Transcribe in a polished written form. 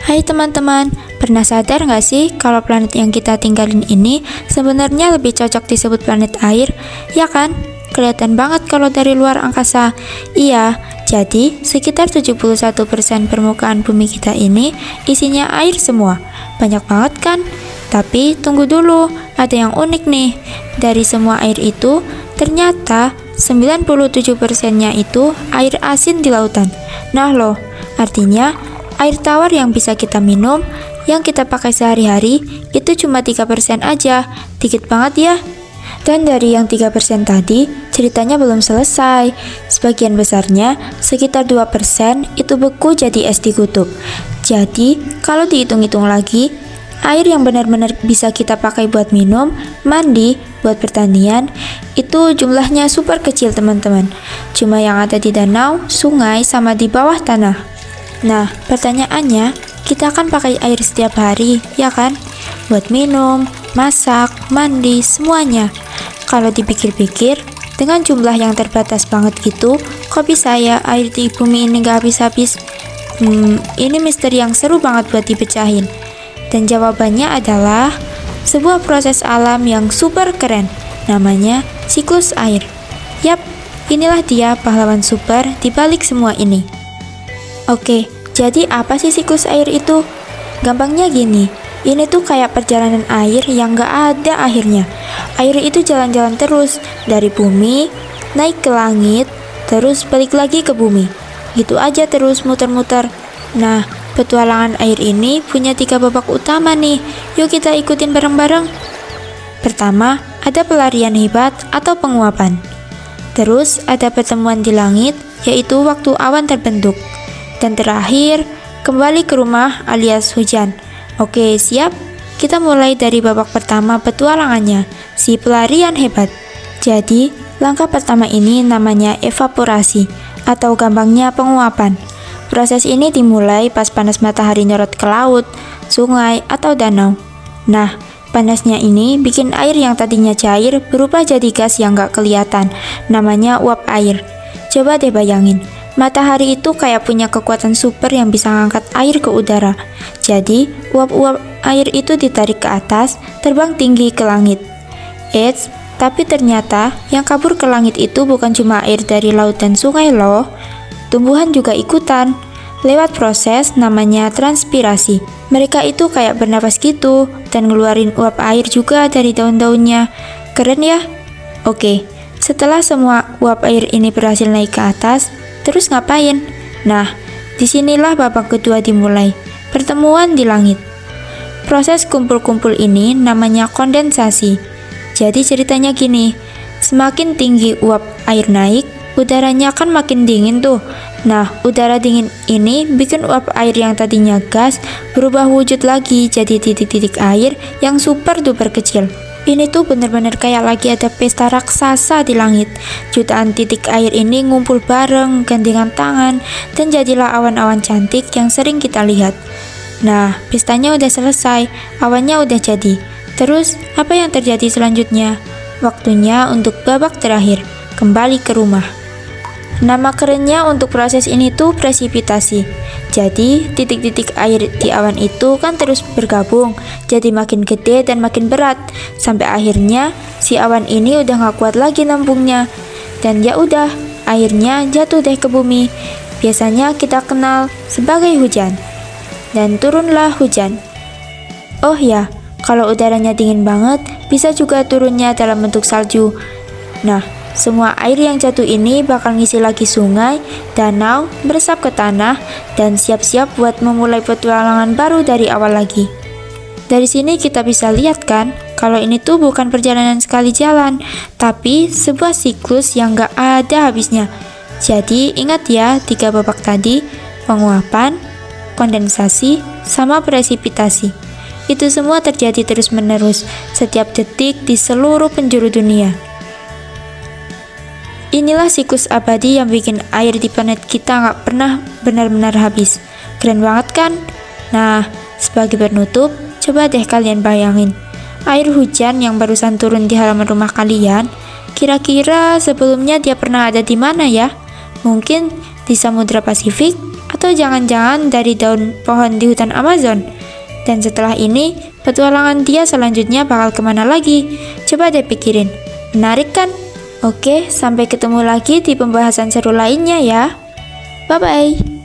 Hai teman-teman, pernah sadar nggak sih kalau planet yang kita tinggalin ini sebenarnya lebih cocok disebut planet air, ya kan? Kelihatan banget kalau dari luar angkasa. Iya, jadi sekitar 71% permukaan bumi kita ini isinya air semua. Banyak banget kan? Tapi tunggu dulu, ada yang unik nih. Dari semua air itu, ternyata 97%-nya itu air asin di lautan. Nah loh, artinya air tawar yang bisa kita minum, yang kita pakai sehari-hari, itu cuma 3% aja. Dikit banget ya. Dan dari yang 3% tadi, ceritanya belum selesai. Sebagian besarnya, sekitar 2% itu beku jadi es di kutub. Jadi, kalau dihitung-hitung lagi, air yang benar-benar bisa kita pakai buat minum, mandi, buat pertanian, itu jumlahnya super kecil teman-teman. Cuma yang ada di danau, sungai, sama di bawah tanah. Nah, pertanyaannya, kita kan pakai air setiap hari, ya kan? Buat minum, masak, mandi, semuanya. Kalau dipikir-pikir, dengan jumlah yang terbatas banget gitu, kok bisa ya air di bumi ini gak habis-habis? Ini misteri yang seru banget buat dipecahin. Dan jawabannya adalah sebuah proses alam yang super keren, namanya siklus air. Yap, inilah dia pahlawan super di balik semua ini. Oke, jadi apa sih siklus air itu? Gampangnya gini, ini tuh kayak perjalanan air yang gak ada akhirnya. Air itu jalan-jalan terus, dari bumi, naik ke langit, terus balik lagi ke bumi. Gitu aja terus muter-muter. Nah, petualangan air ini punya 3 babak utama nih. Yuk kita ikutin bareng-bareng. Pertama, ada pelarian hebat atau penguapan. Terus ada pertemuan di langit, yaitu waktu awan terbentuk. Dan terakhir, kembali ke rumah alias hujan. Oke, siap? Kita mulai dari babak pertama petualangannya, si pelarian hebat. Jadi, langkah pertama ini namanya evaporasi, atau gampangnya penguapan. Proses ini dimulai pas panas matahari nyorot ke laut, sungai, atau danau. Nah, panasnya ini bikin air yang tadinya cair berubah jadi gas yang gak kelihatan, namanya uap air. Coba deh bayangin, matahari itu kayak punya kekuatan super yang bisa ngangkat air ke udara. Jadi, uap-uap air itu ditarik ke atas, terbang tinggi ke langit. Eits, tapi ternyata yang kabur ke langit itu bukan cuma air dari laut dan sungai loh. Tumbuhan juga ikutan, lewat proses namanya transpirasi. Mereka itu kayak bernapas gitu, dan ngeluarin uap air juga dari daun-daunnya. Keren ya? Oke, setelah semua uap air ini berhasil naik ke atas, terus ngapain? Nah, disinilah babak kedua dimulai, pertemuan di langit. Proses kumpul-kumpul ini namanya kondensasi. Jadi ceritanya gini, semakin tinggi uap air naik, udaranya kan makin dingin tuh. Nah, udara dingin ini bikin uap air yang tadinya gas berubah wujud lagi jadi titik-titik air yang super duper kecil. Ini tuh bener-bener kayak lagi ada pesta raksasa di langit. Jutaan titik air ini ngumpul bareng, gandengan tangan, dan jadilah awan-awan cantik yang sering kita lihat. Nah, pestanya udah selesai, awannya udah jadi. Terus, apa yang terjadi selanjutnya? Waktunya untuk babak terakhir, kembali ke rumah. Nama kerennya untuk proses ini tuh presipitasi. Jadi, titik-titik air di awan itu kan terus bergabung, jadi makin gede dan makin berat, sampai akhirnya si awan ini udah gak kuat lagi nampungnya. Dan ya udah, airnya jatuh deh ke bumi. Biasanya kita kenal sebagai hujan. Dan turunlah hujan. Oh ya, kalau udaranya dingin banget, bisa juga turunnya dalam bentuk salju. Nah, semua air yang jatuh ini bakal ngisi lagi sungai, danau, meresap ke tanah, dan siap-siap buat memulai petualangan baru dari awal lagi. Dari sini kita bisa lihat kan, kalau ini tuh bukan perjalanan sekali jalan, tapi sebuah siklus yang gak ada habisnya. Jadi ingat ya 3 babak tadi, penguapan, kondensasi, sama presipitasi. Itu semua terjadi terus-menerus, setiap detik di seluruh penjuru dunia. Inilah siklus abadi yang bikin air di planet kita gak pernah benar-benar habis. Keren banget kan? Nah, sebagai penutup, coba deh kalian bayangin, air hujan yang barusan turun di halaman rumah kalian, kira-kira sebelumnya dia pernah ada di mana ya? Mungkin di Samudra Pasifik, Atau jangan-jangan dari daun pohon di hutan Amazon? Dan setelah ini, petualangan dia selanjutnya bakal kemana lagi? Coba deh pikirin. Menarik kan? Oke, sampai ketemu lagi di pembahasan seru lainnya ya. Bye-bye.